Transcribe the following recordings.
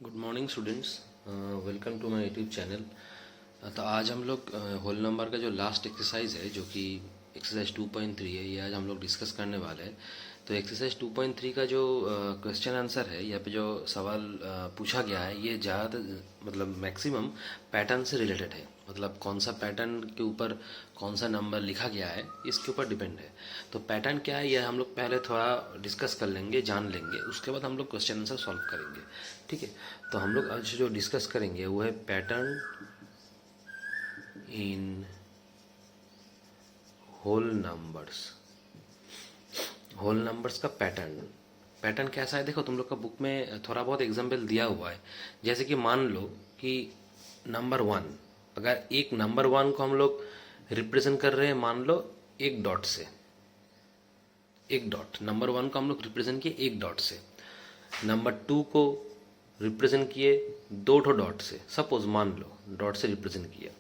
Good morning students, welcome to my YouTube channel. तो आज हम लोग होल नंबर का जो लास्ट एक्सरसाइज है, जो कि एक्सरसाइज 2.3 है, ये आज हम लोग डिस्कस करने वाले हैं। तो एक्सरसाइज 2.3 का जो क्वेश्चन आंसर है, यहाँ पे जो सवाल पूछा गया है, ये ज़्यादातर मतलब मैक्सिमम पैटर्न से रिलेटेड है। मतलब कौन सा पैटर्न के ऊपर कौन सा नंबर लिखा गया है, इसके ऊपर डिपेंड है। तो पैटर्न क्या है, यह हम लोग पहले थोड़ा डिस्कस कर लेंगे, जान लेंगे, उसके बाद हम लोग क्वेश्चन आंसर सॉल्व करेंगे। ठीक है, तो हम लोग आज जो डिस्कस करेंगे वो है pattern in whole numbers. Whole numbers का पैटर्न कैसा है, देखो तुम लोग का बुक में थोड़ा बहुत एग्जाम्पल दिया हुआ है। जैसे कि मान लो कि नंबर 1, अगर एक नंबर 1 को हम लोग रिप्रेजेंट कर रहे हैं, मान लो एक डॉट से, एक डॉट, नंबर 1 को हम लोग रिप्रेजेंट किए एक डॉट से, नंबर 2 को रिप्रेजेंट किए 2 डॉट से, सपोज मान लो डॉट से रिप्रेजेंट किया।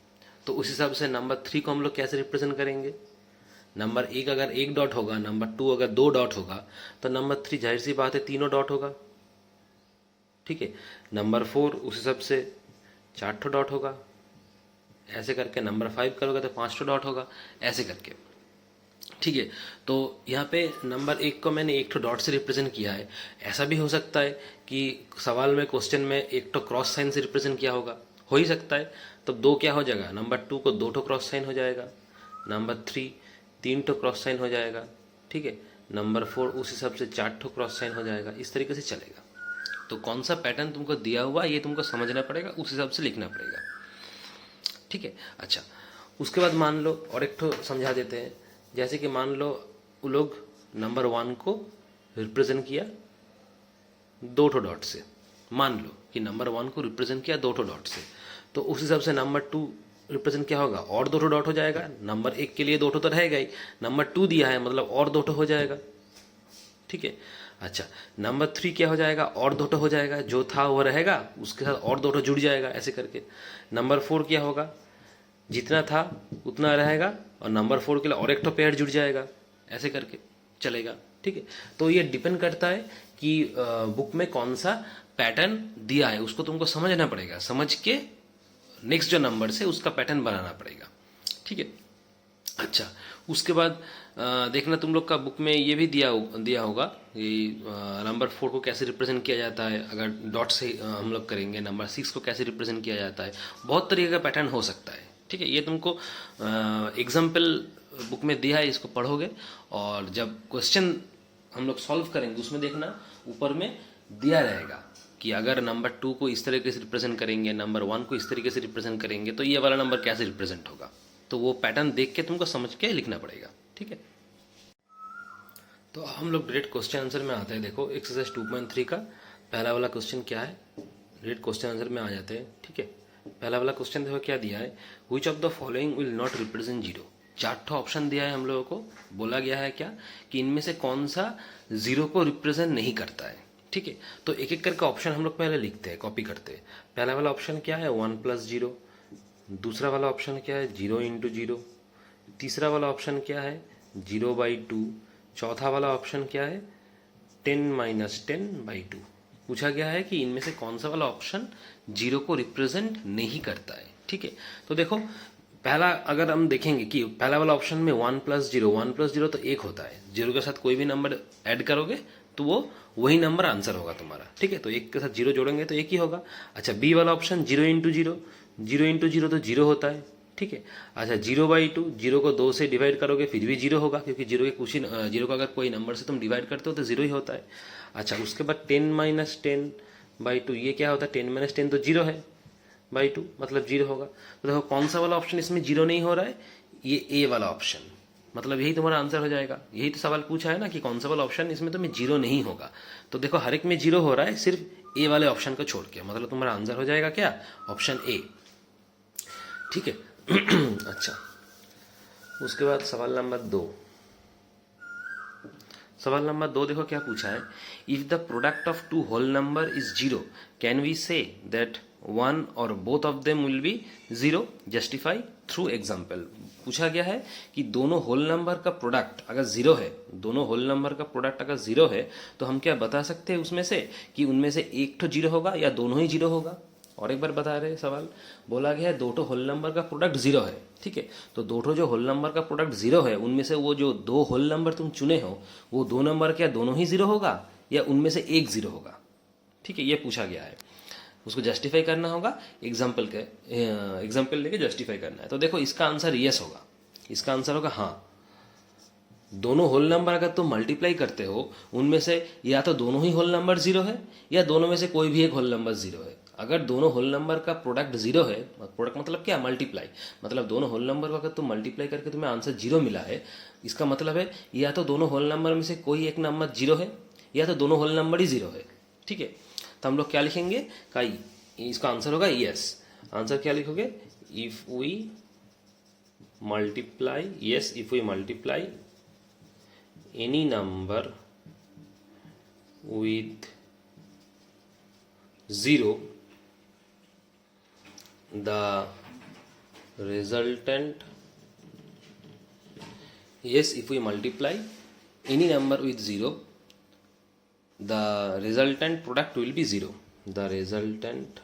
तो उस हिसाब से नंबर 3 को हम लोग कैसे रिप्रेजेंट करेंगे, नंबर 1 अगर एक डॉट होगा, नंबर 2 अगर 2 डॉट होगा, तो नंबर 3 जाहिर सी बात है तीनों डॉट होगा। ठीक है, नंबर 4 उस हिसाब से 4 डॉट होगा, ऐसे करके नंबर 5 करोगे तो 5 डॉट होगा, ऐसे करके। ठीक है, तो यहाँ पे नंबर 1 को मैंने एक डॉट से रिप्रेजेंट किया है। ऐसा भी हो सकता है कि सवाल में, क्वेश्चन में एक क्रॉस साइन से रिप्रेजेंट किया होगा, हो ही सकता है। तो 2 क्या हो जाएगा, नंबर 2 को 2 क्रॉस साइन हो जाएगा, नंबर 3 3 क्रॉस साइन हो जाएगा। ठीक है, नंबर 4 उस हिसाब से 4 क्रॉस साइन हो जाएगा, इस तरीके से चलेगा। तो कौन सा पैटर्न तुमको दिया हुआ ये तुमको समझना पड़ेगा, उस हिसाब से लिखना पड़ेगा। ठीक है, अच्छा, उसके बाद मान लो और एक तो समझा देते हैं। जैसे कि मान लो वो लोग नंबर 1 को रिप्रेजेंट किया 2 डॉट से, मान लो कि नंबर 1 को रिप्रेजेंट किया 2 डॉट से, तो उस हिसाब से नंबर 2 रिप्रेजेंट क्या होगा, और 2 डॉट हो जाएगा। नंबर 1 के लिए 2 तो रहेगा ही, नंबर 2 दिया है मतलब और 2 हो जाएगा। ठीक है, अच्छा, नंबर 3 क्या हो जाएगा, और 2 हो जाएगा, जो था वो रहेगा, उसके साथ और 2 जुड़ जाएगा, ऐसे करके। नंबर 4 क्या होगा, जितना था उतना रहेगा, और नंबर 4 के लिए और एक पेयर जुड़ जाएगा, ऐसे करके चलेगा। ठीक है, तो ये डिपेंड करता है कि बुक में कौन सा पैटर्न दिया है, उसको तुमको समझना पड़ेगा, समझ के नेक्स्ट जो नंबर से उसका पैटर्न बनाना पड़ेगा। ठीक है, अच्छा, उसके बाद देखना तुम लोग का बुक में ये भी दिया होगा कि नंबर 4 को कैसे रिप्रेजेंट किया जाता है। अगर डॉट से हम लोग करेंगे, नंबर 6 को कैसे रिप्रेजेंट किया जाता है, बहुत तरीके का पैटर्न हो सकता है। ठीक है, ये तुमको एग्जाम्पल बुक में दिया है, इसको पढ़ोगे और जब क्वेश्चन हम लोग सॉल्व करेंगे उसमें देखना ऊपर में दिया रहेगा कि अगर नंबर 2 को इस तरीके से रिप्रेजेंट करेंगे, नंबर 1 को इस तरीके से रिप्रेजेंट करेंगे, तो ये वाला नंबर कैसे रिप्रेजेंट होगा। तो वो पैटर्न देख के तुमको समझ के लिखना पड़ेगा। ठीक है, तो हम लोग डायरेक्ट क्वेश्चन आंसर में आते हैं। देखो एक्सरसाइज 2.3 का पहला वाला क्वेश्चन क्या है, डायरेक्ट क्वेश्चन आंसर में आ जाते हैं। ठीक है, पहला वाला क्वेश्चन देखो क्या दिया है, which of the following will not represent 0। 4 option दिया है हम लोगों को, बोला गया है क्या कि इनमें से कौन सा 0 को रिप्रेजेंट नहीं करता है। ठीक है, तो एक एक करके ऑप्शन हम लोग पहले लिखते हैं, कॉपी करते हैं। पहला वाला ऑप्शन क्या है, 1 + 0। दूसरा वाला ऑप्शन क्या है, 0 × 0। तीसरा वाला ऑप्शन क्या है, 0/2। चौथा वाला ऑप्शन क्या है, 10 - 10/2। पूछा गया है कि इनमें से कौन सा वाला ऑप्शन 0 को रिप्रेजेंट नहीं करता है। ठीक है, तो देखो पहला अगर हम देखेंगे कि पहला वाला ऑप्शन में 1 + 0, 1 + 0 तो 1 होता है, 0 के साथ कोई भी नंबर ऐड करोगे तो वो वही नंबर आंसर होगा तुम्हारा। ठीक है, तो 1 के साथ 0 जोड़ेंगे तो 1 ही होगा। अच्छा, बी वाला ऑप्शन 0 × 0, 0 × 0 तो 0 होता है। ठीक है, अच्छा, 0/2, 0 को 2 से डिवाइड करोगे फिर भी 0 होगा, क्योंकि 0 के कुछ ही 0 को अगर कोई नंबर से तुम डिवाइड करते हो तो 0 ही होता है। अच्छा, उसके बाद 10 - 10/2, ये क्या होता है, 10 - 10 तो 0 है, /2 मतलब 0 होगा। तो देखो कौन सा वाला ऑप्शन इसमें 0 नहीं हो रहा है, ये ए वाला ऑप्शन, मतलब यही तुम्हारा आंसर हो जाएगा। यही तो सवाल पूछा है ना कि कौन सा वाला ऑप्शन इसमें तुम्हें 0 नहीं होगा। तो देखो हर एक में 0 हो रहा है, सिर्फ ए वाले ऑप्शन को छोड़ के, मतलब तुम्हारा आंसर हो जाएगा क्या, ऑप्शन ए। ठीक है, अच्छा, उसके बाद सवाल नंबर 2। सवाल नंबर 2 देखो क्या पूछा है, if the product of 2 whole number is 0, can we say that 1 और both of them will be 0, justify through example. पूछा गया है कि दोनों होल नंबर का प्रोडक्ट अगर जीरो है, दोनों होल नंबर का प्रोडक्ट अगर जीरो है तो हम क्या बता सकते हैं उसमें से कि उनमें से एक तो जीरो होगा या दोनों ही जीरो होगा। और एक बार बता रहे सवाल, बोला गया है दो तो होल नंबर का प्रोडक्ट जीरो है, ठीक है। तो दो तो जो होल नंबर का प्रोडक्ट जीरो है उनमें से वो जो दो होल नंबर तुम चुने हो वो दो नंबर क्या दोनों ही जीरो होगा या उनमें से एक जीरो होगा, ठीक है। ये पूछा गया है, उसको जस्टिफाई करना होगा, एग्जाम्पल लेके जस्टिफाई करना है। तो देखो इसका आंसर यस होगा, इसका आंसर होगा हाँ। दोनों होल नंबर अगर तुम मल्टीप्लाई करते हो उनमें से या तो दोनों ही होल नंबर जीरो है या दोनों में से कोई भी एक होल नंबर जीरो है। अगर दोनों होल नंबर का प्रोडक्ट जीरो है, प्रोडक्ट मतलब क्या, मल्टीप्लाई, मतलब दोनों होल नंबर को अगर तुम मल्टीप्लाई करके तुम्हें आंसर जीरो मिला है, इसका मतलब है या तो दोनों होल नंबर में से कोई एक नंबर जीरो है या तो दोनों होल नंबर ही जीरो है, ठीक है। तो हम लोग क्या लिखेंगे, काई, इसका आंसर होगा यस। आंसर क्या लिखोगे, if we multiply, yes, if we multiply any number with 0 the resultant, yes, if we multiply any number with 0 the resultant product will be 0, the resultant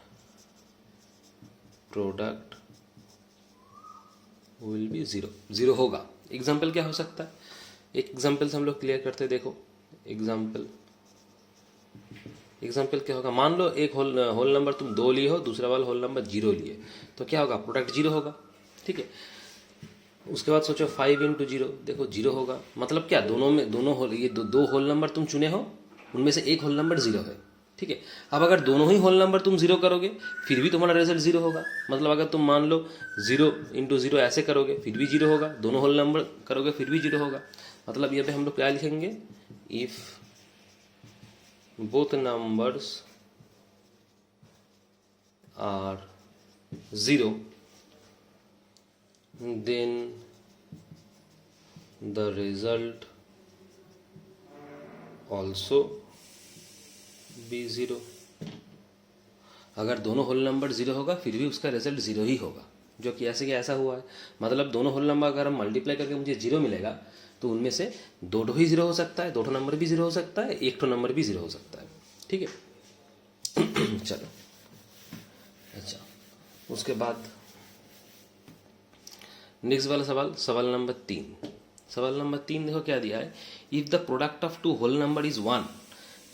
product will be 0, 0 होगा। Example क्या हो सकता है, एक example से हम लोग clear करते, देखो एग्जाम्पल क्या होगा, मान लो एक होल नंबर तुम 2 लिए हो, दूसरा वाला होल नंबर 0 लिए, तो क्या होगा, प्रोडक्ट 0 होगा, ठीक है। उसके बाद सोचो 5 इंटू 0, देखो 0 होगा, मतलब क्या, दोनों होल, ये दो होल नंबर तुम चुने हो उनमें से एक होल नंबर 0 है, ठीक है। अब अगर दोनों ही होल नंबर तुम 0 करोगे फिर भी तुम्हारा रिजल्ट 0 होगा, मतलब अगर तुम मान लो 0 इंटू 0 ऐसे करोगे फिर भी 0 होगा, दोनों होल नंबर करोगे फिर भी 0 होगा। मतलब यहाँ पे हम लोग क्या लिखेंगे, if both numbers are 0 then the result also be 0। अगर दोनों होल नंबर 0 होगा फिर भी उसका रिजल्ट 0 ही होगा, जो कि ऐसा हुआ है। मतलब दोनों होल नंबर अगर हम मल्टीप्लाई करके मुझे 0 मिलेगा तो उनमें से दो ही 0 हो सकता है, दो नंबर भी 0 हो सकता है, एक नंबर भी 0 हो सकता है, ठीक है। चलो अच्छा, उसके बाद नेक्स्ट वाला सवाल, सवाल नंबर 3। सवाल नंबर 3 देखो क्या दिया है, if the product of two whole number is 1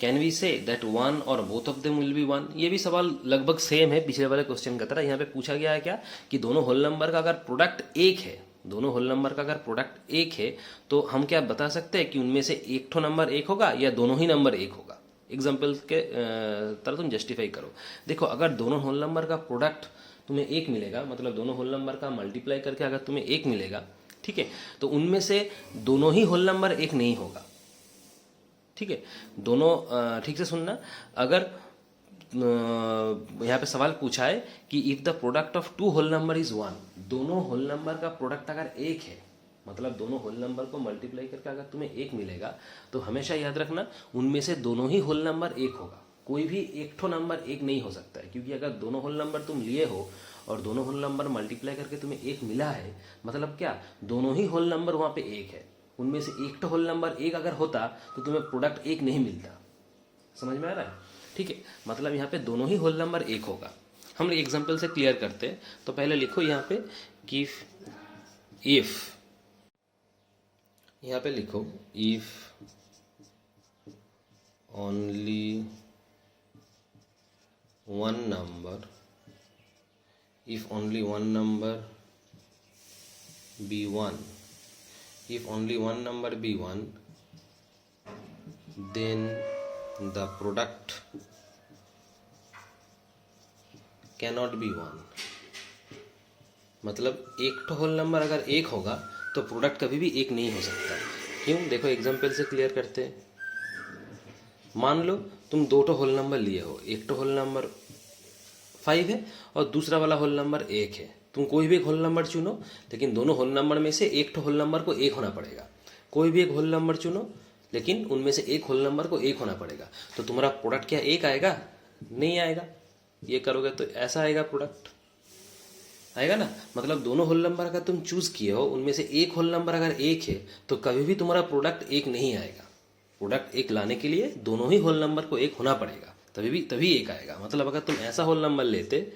can we say that one or both of them will be 1। ये भी सवाल लगभग सेम है पिछले वाले क्वेश्चन की तरह। यहाँ पे पूछा गया है क्या कि दोनों होल नंबर का अगर प्रोडक्ट एक है, दोनों होल नंबर का अगर प्रोडक्ट एक है तो हम क्या बता सकते हैं कि उनमें से एक ठो नंबर एक होगा या दोनों ही नंबर एक होगा। एग्जाम्पल के तरह तुम जस्टिफाई करो। देखो अगर दोनों होल नंबर का प्रोडक्ट तुम्हें एक मिलेगा, मतलब दोनों होल नंबर का मल्टीप्लाई करके अगर तुम्हें एक मिलेगा, ठीक है, तो उनमें से दोनों ही होल नंबर एक नहीं होगा, ठीक है। दोनों ठीक से सुनना, अगर यहाँ पे सवाल पूछा है कि if the product of two whole number is 1, दोनों होल नंबर का प्रोडक्ट अगर एक है, मतलब दोनों होल नंबर को मल्टीप्लाई करके अगर तुम्हें एक मिलेगा तो हमेशा याद रखना उनमें से दोनों ही होल नंबर एक होगा, कोई भी एक ठो नंबर एक नहीं हो सकता है। क्योंकि अगर दोनों होल नंबर तुम लिए हो और दोनों होल नंबर मल्टीप्लाई करके तुम्हें एक मिला है, मतलब क्या, दोनों ही होल नंबर वहाँ पे एक है, उनमें से एक तो होल नंबर एक अगर होता तो तुम्हें प्रोडक्ट एक नहीं मिलता। समझ में आ रहा है, ठीक है। मतलब यहाँ पे दोनों ही होल नंबर एक होगा। हम लोग एग्जाम्पल से क्लियर करते हैं। तो पहले लिखो यहाँ पे कि इफ, यहाँ पे लिखो if only one number, if only one number be 1, if only one number be 1 then the product cannot be 1। मतलब एक तो होल नंबर अगर एक होगा तो प्रोडक्ट कभी भी एक नहीं हो सकता। क्यों, देखो एग्जाम्पल से क्लियर करते हैं। मान लो तुम दो तो होल नंबर लिए हो, एक तो होल नंबर 5 है और दूसरा वाला होल नंबर 1 है। तुम कोई भी एक होल नंबर चुनो, लेकिन दोनों होल नंबर में से एक तो होल नंबर को एक होना पड़ेगा। कोई भी एक होल नंबर चुनो, लेकिन उनमें से एक होल नंबर को एक होना पड़ेगा। तो तुम्हारा प्रोडक्ट क्या एक आएगा? नहीं आएगा। ये करोगे तो ऐसा आएगा प्रोडक्ट। आएगा ना। मतलब दोनों होल नंबर अगर तुम चूज किए हो, उनमें से एक होल नंबर अगर एक है तो कभी भी तुम्हारा प्रोडक्ट एक नहीं आएगा। प्रोडक्ट एक लाने के लिए दोनों ही होल नंबर को एक होना पड़ेगा, तभी एक आएगा। मतलब अगर तुम ऐसा होल नंबर लेते,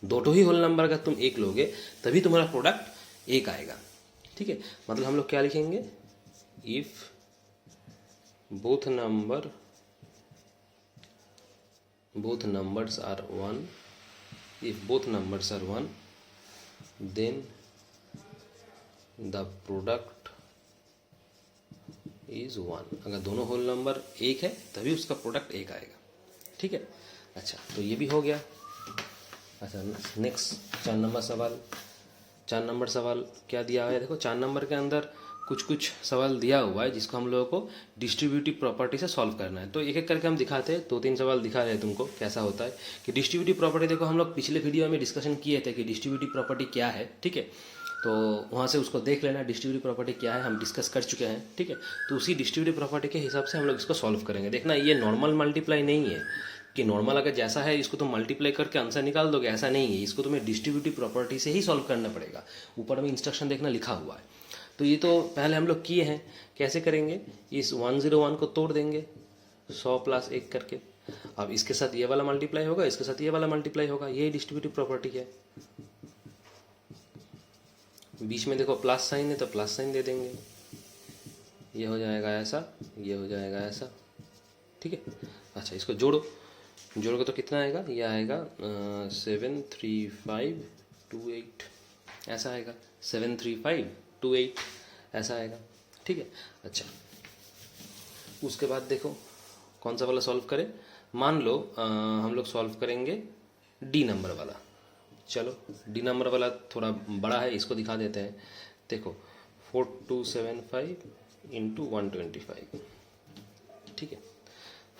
दोनों ही होल नंबर अगर तुम एक लोगे तभी तुम्हारा प्रोडक्ट एक आएगा। ठीक है, मतलब हम लोग क्या लिखेंगे, if both numbers are 1, if both numbers are 1 then the product is 1। अगर दोनों होल नंबर एक है तभी उसका प्रोडक्ट एक आएगा। ठीक है, अच्छा तो ये भी हो गया। अच्छा नेक्स्ट 4 नंबर सवाल। 4 नंबर सवाल क्या दिया है, देखो 4 नंबर के अंदर कुछ सवाल दिया हुआ है जिसको हम लोगों को डिस्ट्रीब्यूटिव प्रॉपर्टी से सॉल्व करना है। तो एक एक करके हम दिखाते हैं, 2-3 सवाल दिखा रहे हैं तुमको कैसा होता है कि डिस्ट्रीब्यूटिव प्रॉपर्टी। देखो हम लोग पिछले वीडियो में डिस्कशन किए थे कि डिस्ट्रीब्यूटिव प्रॉपर्टी क्या है। ठीक है, तो वहाँ से उसको देख लेना, डिस्ट्रीब्यूटिव प्रॉपर्टी क्या है हम डिस्कस कर चुके हैं। ठीक है, तो उसी डिस्ट्रीब्यूटिव प्रॉपर्टी के हिसाब से हम लोग इसको सॉल्व करेंगे। देखना ये नॉर्मल मल्टीप्लाई नहीं है कि नॉर्मल अगर जैसा है इसको तुम मल्टीप्लाई करके आंसर निकाल दोगे, ऐसा नहीं है। इसको तुम्हें डिस्ट्रीब्यूटिव प्रॉपर्टी से ही सॉल्व करना पड़ेगा। ऊपर में इंस्ट्रक्शन देखना लिखा हुआ है। तो ये तो पहले हम लोग किए हैं। कैसे करेंगे, इस 101 को तोड़ देंगे 100 + 1 करके। अब इसके साथ ये वाला मल्टीप्लाई होगा, इसके साथ ये वाला मल्टीप्लाई होगा, ये डिस्ट्रीब्यूटिव प्रॉपर्टी है। बीच में देखो प्लस साइन है तो प्लस साइन दे देंगे, ये हो जाएगा ऐसा, ये हो जाएगा ऐसा। ठीक है, अच्छा इसको जोड़ोगे तो कितना आएगा, ये आएगा 73528 ऐसा आएगा, 73528 ऐसा आएगा। ठीक है, अच्छा उसके बाद देखो कौन सा वाला सॉल्व करें। मान लो हम लोग सॉल्व करेंगे डी नंबर वाला। चलो डी नंबर वाला थोड़ा बड़ा है, इसको दिखा देते हैं। देखो 4275 × 125। ठीक है,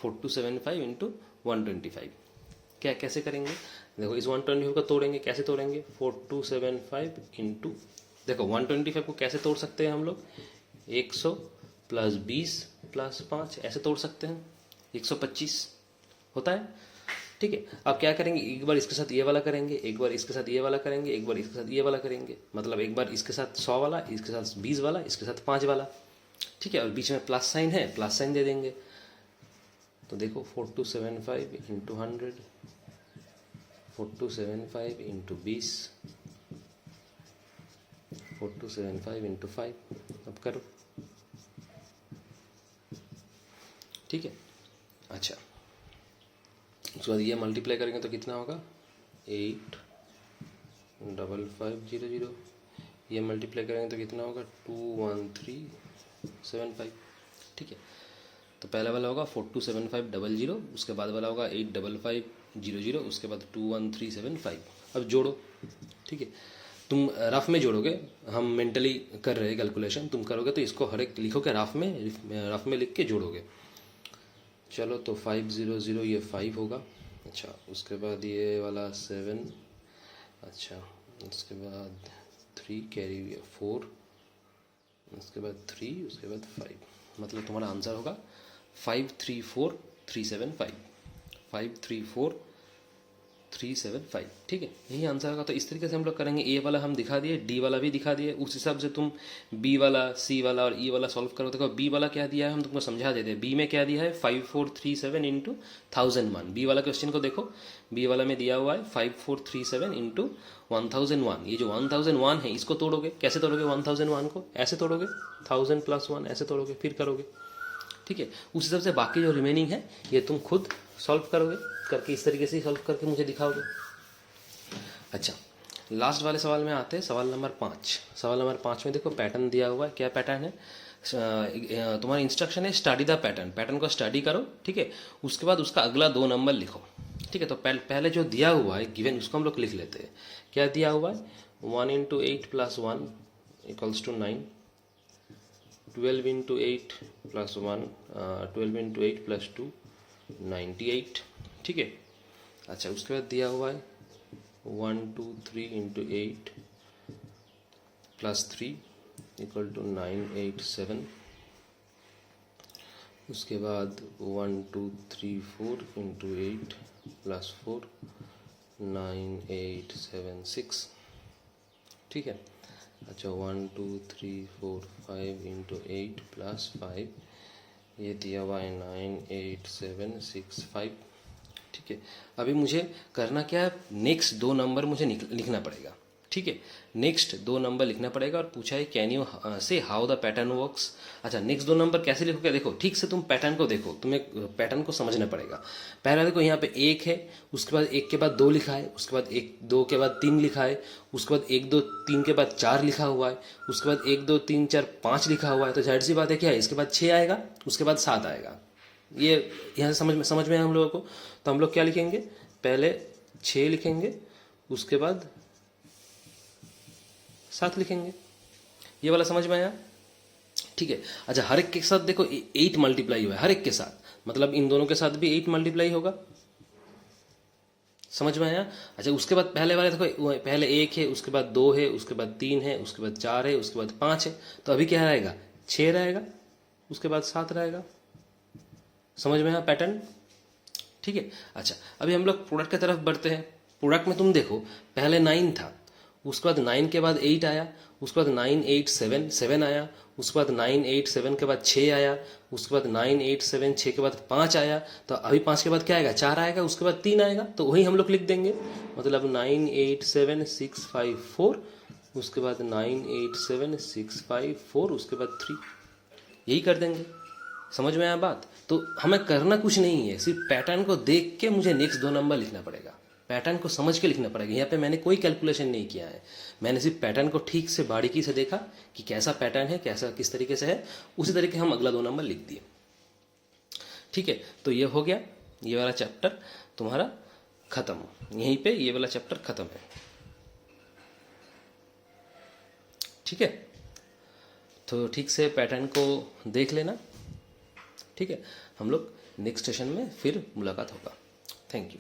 4275 × 125 क्या कैसे करेंगे, देखो इस 125 को तोड़ेंगे। कैसे तोड़ेंगे, 4275 × देखो 125 को कैसे तोड़ सकते हैं हम लोग, 100 + 20 + 5 ऐसे तोड़ सकते हैं, 125 होता है। ठीक है, अब क्या करेंगे, एक बार इसके साथ ये वाला करेंगे, एक बार इसके साथ ये वाला करेंगे, एक बार इसके साथ ये वाला करेंगे। मतलब एक बार इसके साथ 100 वाला, इसके साथ 20 वाला, इसके साथ 5 वाला। ठीक है, और बीच में प्लस साइन है, प्लस साइन दे देंगे। तो देखो 4275 × 100, 4275 × 20, 4275 × 5। अब करो। ठीक है, अच्छा उसके बाद ये मल्टीप्लाई करेंगे तो कितना होगा, 85500। ये मल्टीप्लाई करेंगे तो कितना होगा, 21375। ठीक है, तो पहला वाला होगा 427500, उसके बाद वाला होगा 85500, उसके बाद 21375। अब जोड़ो। ठीक है, तुम रफ में जोड़ोगे, हम मेंटली कर रहे हैं कैलकुलेशन, तुम करोगे तो इसको हर एक लिखोगे रफ में लिख के जोड़ोगे। चलो तो 500 ये 5 होगा। अच्छा उसके बाद ये वाला 7, अच्छा उसके बाद 3 कैरी 4, उसके बाद 3, उसके बाद 5। मतलब तुम्हारा आंसर होगा 534375, 534375। ठीक है, यही आंसर होगा। तो इस तरीके से हम लोग करेंगे। ए वाला हम दिखा दिए, डी वाला भी दिखा दिए, उस हिसाब से तुम बी वाला, सी वाला और ई वाला सॉल्व करो। देखो बी वाला क्या दिया है हम तुमको समझा देते हैं। बी में क्या दिया है, 5437 × 1001। बी वाला क्वेश्चन को देखो, बी वाला में दिया हुआ है 5437 × 1001। ये जो 1001 है इसको तोड़ोगे। कैसे तोड़ोगे 1001 को, ऐसे तोड़ोगे, 1000 + 1 ऐसे तोड़ोगे, फिर करोगे। ठीक है, उस हिसाब से बाकी जो रिमेनिंग है ये तुम खुद सॉल्व करोगे, करके इस तरीके से सॉल्व करके मुझे दिखाओगे। अच्छा लास्ट वाले सवाल में आते हैं, सवाल नंबर 5। सवाल नंबर 5 में देखो पैटर्न दिया हुआ है। क्या पैटर्न है, तुम्हारा इंस्ट्रक्शन है स्टडी द पैटर्न। पैटर्न को स्टडी करो। ठीक है, उसके बाद उसका अगला 2 नंबर लिखो। ठीक है, तो पहले जो दिया हुआ है गिवन उसको हम लोग लिख लेते हैं। क्या दिया हुआ है, 1 × 8 + 1 = 9, 12 × 8 + 1 12 × 8 + 2 98। ठीक है, अच्छा उसके बाद दिया हुआ है 1 2 3 × 8 + 3 = 987। उसके बाद 1 2 3 4 × 8 + 4 9876। ठीक है। अच्छा 1 2 3 4 5 इंटू 8 प्लस 5, ये दिया हुआ है 9 8 7 6 5। ठीक है, अभी मुझे करना क्या है, नेक्स्ट दो नंबर मुझे लिखना पड़ेगा। ठीक है, नेक्स्ट दो नंबर लिखना पड़ेगा और पूछा है कैन यू से हाउ द पैटर्न वर्क्स। अच्छा नेक्स्ट दो नंबर कैसे लिखोगे, देखो ठीक से तुम पैटर्न को देखो, तुम्हें पैटर्न को समझना पड़ेगा। पहला देखो यहाँ पे एक है, उसके बाद एक के बाद दो लिखा है, उसके बाद एक दो के बाद तीन लिखा है, उसके बाद एक दो तीन के बाद चार लिखा हुआ है, उसके बाद एक दो तीन चार पाँच लिखा हुआ है। तो जाहिर सी बात है क्या है, इसके बाद छः आएगा, उसके बाद सात आएगा। ये यहाँ से समझ में है हम लोगों को। तो हम लोग क्या लिखेंगे, पहले छः लिखेंगे, उसके बाद सात लिखेंगे। ये वाला समझ में आया? ठीक है। अच्छा हर एक के साथ देखो 8 मल्टीप्लाई हुआ है, हर एक के साथ, मतलब इन दोनों के साथ भी 8 मल्टीप्लाई होगा। समझ में आया? अच्छा उसके बाद पहले वाले देखो, पहले एक है, उसके बाद दो है, उसके बाद तीन है, उसके बाद चार है, उसके बाद पाँच है। तो अभी क्या रहेगा, छः रहेगा, उसके बाद सात रहेगा। समझ में आया पैटर्न? ठीक है। अच्छा अभी हम लोग प्रोडक्ट की तरफ बढ़ते हैं। प्रोडक्ट में तुम देखो पहले 9 था, उसके बाद 9 के बाद 8 आया, उसके बाद 9 8 7 7 आया, उसके बाद 9 8 7 के बाद 6 आया, उसके बाद 9 8 7 6 के बाद 5 आया। तो अभी 5 के बाद क्या आएगा, 4 आएगा, उसके बाद 3 आएगा। तो वही हम लोग लिख देंगे, मतलब 9 8 7 6 5 4, उसके बाद 9 8 7 6 5 4, उसके बाद 3, यही कर देंगे। समझ में आया बात? तो हमें करना कुछ नहीं है, सिर्फ पैटर्न को देख के मुझे नेक्स्ट दो नंबर लिखना पड़ेगा, पैटर्न को समझ के लिखना पड़ेगा। यहाँ पे मैंने कोई कैलकुलेशन नहीं किया है, मैंने सिर्फ पैटर्न को ठीक से बारीकी से देखा कि कैसा पैटर्न है, कैसा किस तरीके से है, उसी तरीके हम अगला दो नंबर लिख दिए। ठीक है, तो ये हो गया, ये वाला चैप्टर तुम्हारा खत्म, यहीं पे ये वाला चैप्टर खत्म है। ठीक है, तो ठीक से पैटर्न को देख लेना। ठीक है, हम लोग नेक्स्ट सेशन में फिर मुलाकात होगा। Thank you.